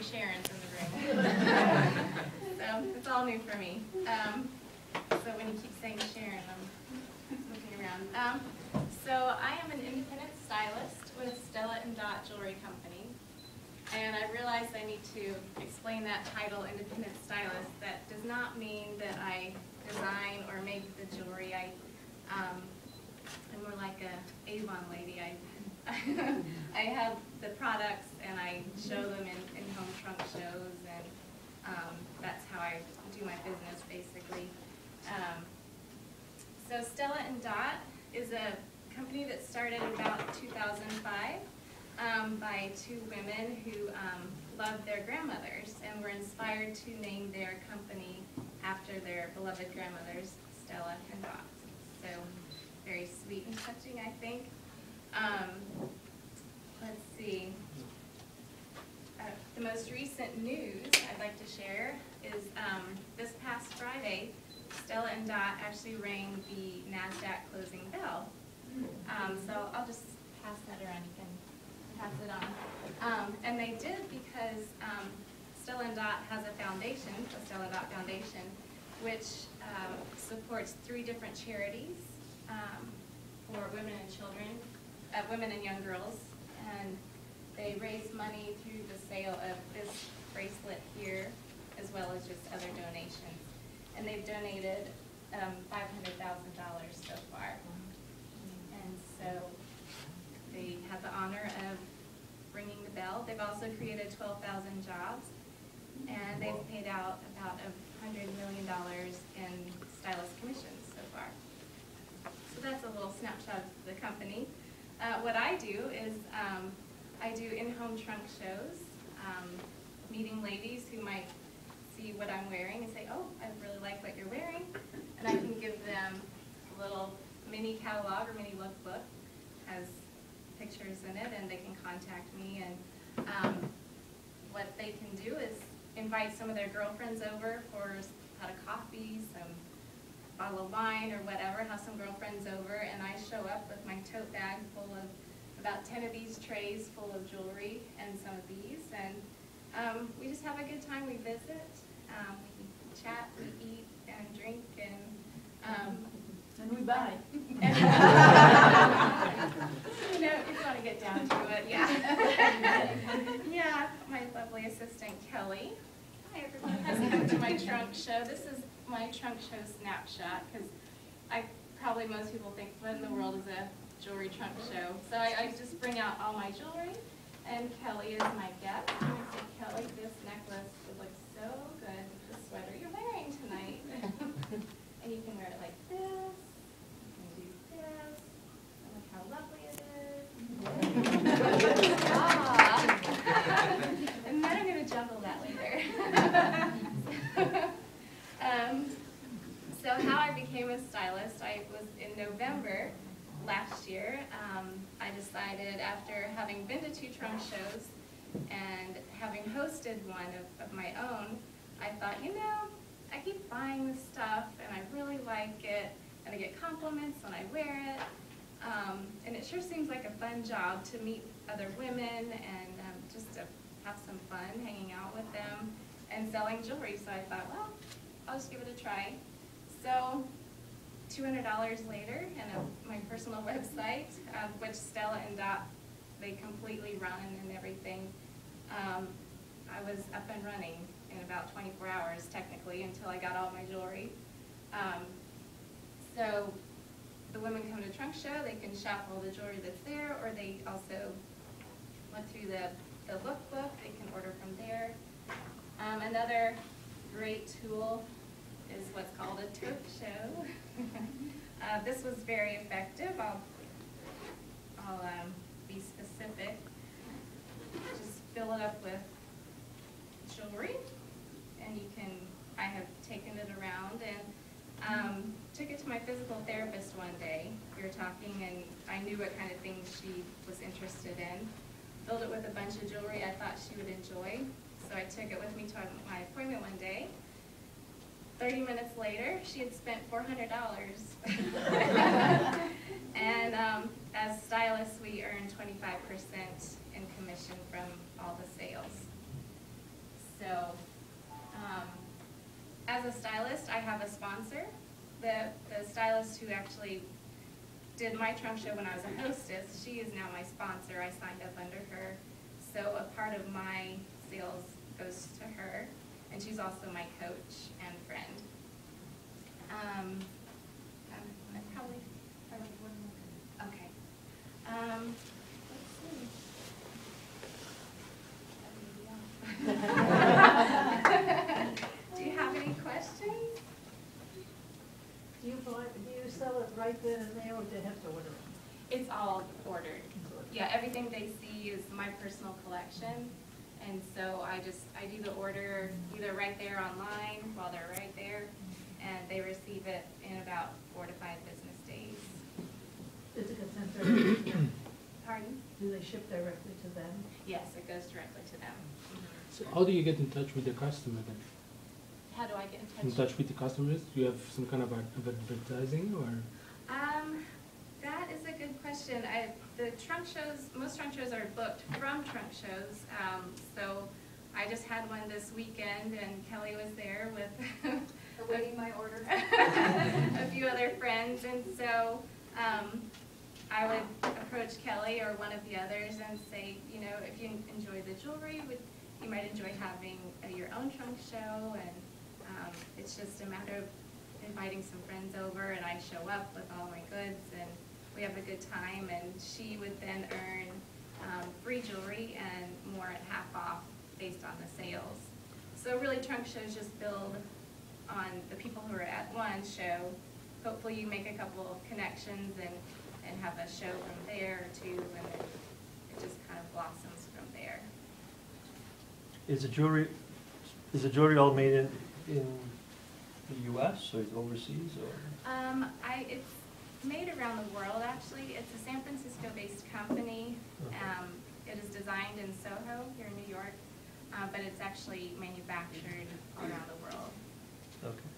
Sharons in the room. So it's all new for me. So when you keep saying Sharon, I'm looking around. So I am an independent stylist with Stella and Dot Jewelry Company. And I realized I need to explain that title, independent stylist. That does not mean that I design or make the jewelry. I'm more like a Avon lady. I have the products and I show them in home trunk shows, and that's how I do my business basically. So Stella and Dot is a company that started about 2005 by two women who loved their grandmothers and were inspired to name their company after their beloved grandmothers, Stella and Dot. So very sweet and touching, I think. Let's see. The most recent news I'd like to share is this past Friday, Stella and Dot actually rang the NASDAQ closing bell. So I'll just pass that around. You can pass it on. And they did because Stella and Dot has a foundation, the Stella and Dot Foundation, which supports 3 different charities for women and children, women and young girls. And they raise money through the sale of this bracelet here, as well as just other donations. And they've donated $500,000 so far. And so they had the honor of ringing the bell. They've also created 12,000 jobs, and they've paid out about $100 million in stylist commissions so far. So that's a little snapshot of the company. What I do is I do in-home trunk shows, meeting ladies who might see what I'm wearing and say, oh, I really like what you're wearing. And I can give them a little mini catalog or mini lookbook, has pictures in it, and they can contact me. And what they can do is invite some of their girlfriends over for a pot of coffee, some bottle of wine or whatever, have some girlfriends over, and I show up with my tote bag full of about 10 of these trays full of jewelry and some of these, and we just have a good time. We visit, we chat, we eat and drink, and we buy. And, you know, if you want to get down to it, yeah. Yeah, my lovely assistant Kelly. Hi everyone, has come to my trunk show. This is my trunk show snapshot, because probably most people think, what in the world is a jewelry trunk show? So I just bring out all my jewelry, and Kelly is my guest. And I say, Kelly, this necklace would look so good with the sweater you're wearing tonight. And you can wear it like this, you can do this, and look how lovely it is. And then I'm going to juggle that later. So how I became a stylist, I was in November last year. I decided, after having been to 2 trunk shows and having hosted one of my own, I thought, you know, I keep buying this stuff and I really like it, and I get compliments when I wear it, and it sure seems like a fun job to meet other women and just to have some fun hanging out with them and selling jewelry. So I thought, well, I'll just give it a try. So $200 later, and my personal website, which Stella and Dot, they completely run and everything, I was up and running in about 24 hours, technically, until I got all my jewelry. So the women come to a trunk show, they can shop all the jewelry that's there, or they also look through the lookbook, they can order from there. Another great tool is what's called a tote show. This was very effective. I'll be specific. Just fill it up with jewelry, and I have taken it around and took it to my physical therapist one day. We were talking, and I knew what kind of things she was interested in. Filled it with a bunch of jewelry I thought she would enjoy, so I took it with me to my appointment one day. 30 minutes later, she had spent $400. And as stylists, we earn 25% in commission from all the sales. as a stylist, I have a sponsor. The stylist who actually did my trunk show when I was a hostess, she is now my sponsor. I signed up under her. So a part of my sales goes to her, and she's also my coach and friend. Okay. Let's see. Do you have any questions? Do you sell it right then and there, or do they have to order it? It's all ordered. Yeah, everything they see is my personal collection. And so I do the order either right there online while they're right there, and they receive it in about 4 to 5 business days. Is it sent directly to them? Pardon? Do they ship directly to them? Yes, it goes directly to them. So how do you get in touch with the customer then? How do I get In touch with the customers? Do you have some kind of advertising or? That is a good question. The trunk shows, most trunk shows are booked from trunk shows. So I just had one this weekend, and Kelly was there with awaiting my order. a few other friends, and so I would approach Kelly or one of the others and say, you know, if you enjoy the jewelry, you might enjoy having your own trunk show, and it's just a matter of inviting some friends over, and I show up with all my goods, and we have a good time, and she would then earn free jewelry and more at half off based on the sales. So really trunk shows just build on the people who are at one show. Hopefully you make a couple of connections and have a show from there or two, and then it just kind of blossoms from there. Is the jewelry all made in the U.S. or overseas, or? It's made around the world, actually. It's a San Francisco-based company. Okay. It is designed in Soho here in New York, but it's actually manufactured around the world. Okay.